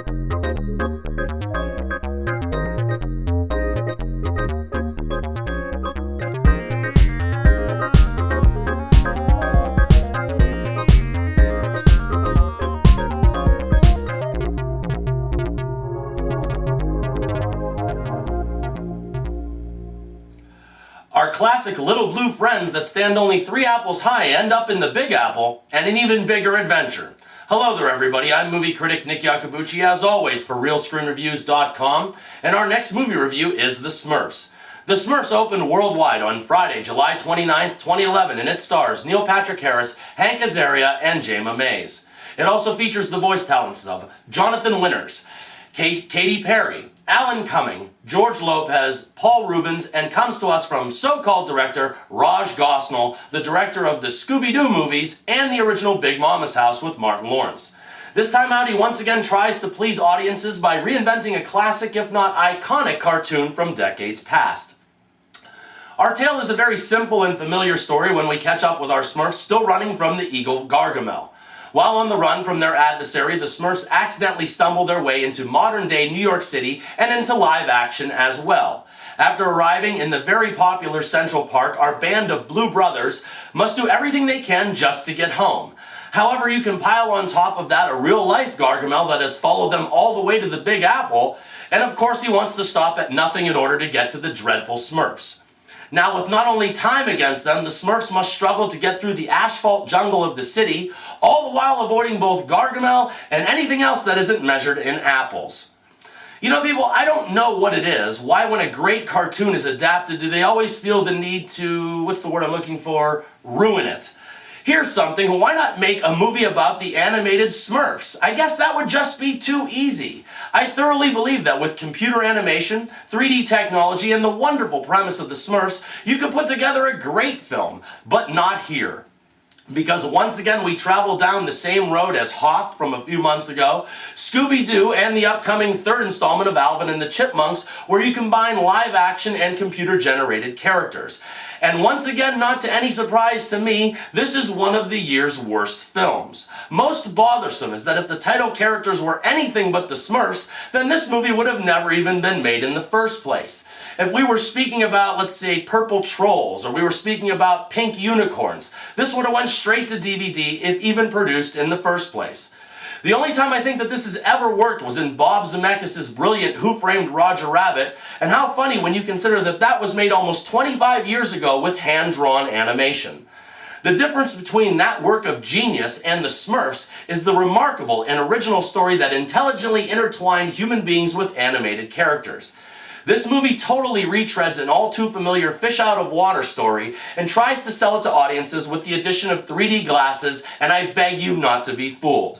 Our classic little blue friends that stand only 3 apples high end up in the Big Apple, and an even bigger adventure. Hello there everybody, I'm movie critic Nick Iacobucci as always for RealScreenReviews.com, and our next movie review is The Smurfs. The Smurfs opened worldwide on Friday, July 29th, 2011, and it stars Neil Patrick Harris, Hank Azaria, and Jayma Mays. It also features the voice talents of Jonathan Winters, Katy Perry, Alan Cumming, George Lopez, Paul Rubens, and comes to us from so-called director Raj Gosnell, the director of the Scooby-Doo movies and the original Big Mama's House with Martin Lawrence. This time out, he once again tries to please audiences by reinventing a classic, if not iconic, cartoon from decades past. Our tale is a very simple and familiar story when we catch up with our Smurfs still running from the eagle Gargamel. While on the run from their adversary, the Smurfs accidentally stumble their way into modern-day New York City and into live action as well. After arriving in the very popular Central Park, our band of Blue Brothers must do everything they can just to get home. However, you can pile on top of that a real-life Gargamel that has followed them all the way to the Big Apple, and of course he wants to stop at nothing in order to get to the dreadful Smurfs. Now, with not only time against them, the Smurfs must struggle to get through the asphalt jungle of the city, all the while avoiding both Gargamel and anything else that isn't measured in apples. You know, people, I don't know what it is. Why, when a great cartoon is adapted, do they always feel the need to, what's the word I'm looking for, ruin it? Here's something, why not make a movie about the animated Smurfs? I guess that would just be too easy. I thoroughly believe that with computer animation, 3D technology, and the wonderful premise of the Smurfs, you could put together a great film, but not here. Because once again we travel down the same road as Hop from a few months ago, Scooby-Doo, and the upcoming 3rd installment of Alvin and the Chipmunks, where you combine live action and computer-generated characters. And once again, not to any surprise to me, this is one of the year's worst films. Most bothersome is that if the title characters were anything but the Smurfs, then this movie would have never even been made in the first place. If we were speaking about, let's say, purple trolls, or we were speaking about pink unicorns, this would have went straight to DVD if even produced in the first place. The only time I think that this has ever worked was in Bob Zemeckis' brilliant Who Framed Roger Rabbit, and how funny when you consider that that was made almost 25 years ago with hand-drawn animation. The difference between that work of genius and the Smurfs is the remarkable and original story that intelligently intertwined human beings with animated characters. This movie totally retreads an all-too-familiar fish-out-of-water story and tries to sell it to audiences with the addition of 3D glasses, and I beg you not to be fooled.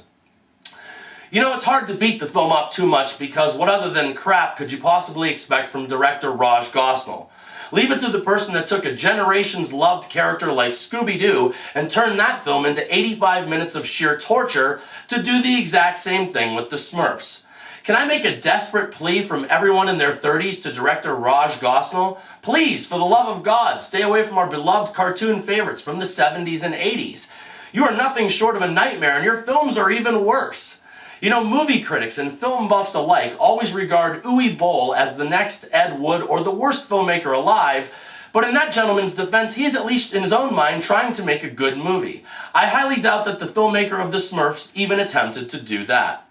You know, it's hard to beat the film up too much because what other than crap could you possibly expect from director Raj Gosnell? Leave it to the person that took a generation's loved character like Scooby-Doo and turned that film into 85 minutes of sheer torture to do the exact same thing with the Smurfs. Can I make a desperate plea from everyone in their 30s to director Raj Gosnell? Please, for the love of God, stay away from our beloved cartoon favorites from the 70s and 80s. You are nothing short of a nightmare, and your films are even worse. You know, movie critics and film buffs alike always regard Uwe Boll as the next Ed Wood or the worst filmmaker alive, but in that gentleman's defense, he is at least in his own mind trying to make a good movie. I highly doubt that the filmmaker of the Smurfs even attempted to do that.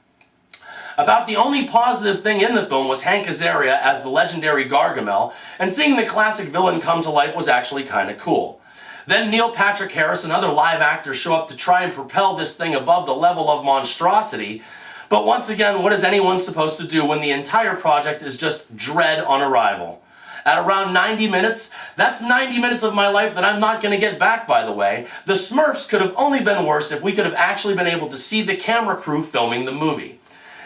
About the only positive thing in the film was Hank Azaria as the legendary Gargamel, and seeing the classic villain come to life was actually kinda cool. Then Neil Patrick Harris and other live actors show up to try and propel this thing above the level of monstrosity, but once again, what is anyone supposed to do when the entire project is just dread on arrival? At around 90 minutes, that's 90 minutes of my life that I'm not going to get back, by the way. The Smurfs could have only been worse if we could have actually been able to see the camera crew filming the movie.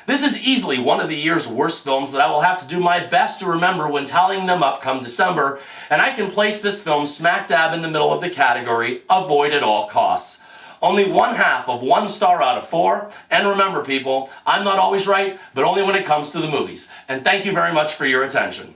This is easily one of the year's worst films that I will have to do my best to remember when tallying them up come December, and I can place this film smack dab in the middle of the category, avoid at all costs. Only 1/2 of 1 star out of 4, and remember people, I'm not always right, but only when it comes to the movies. And thank you very much for your attention.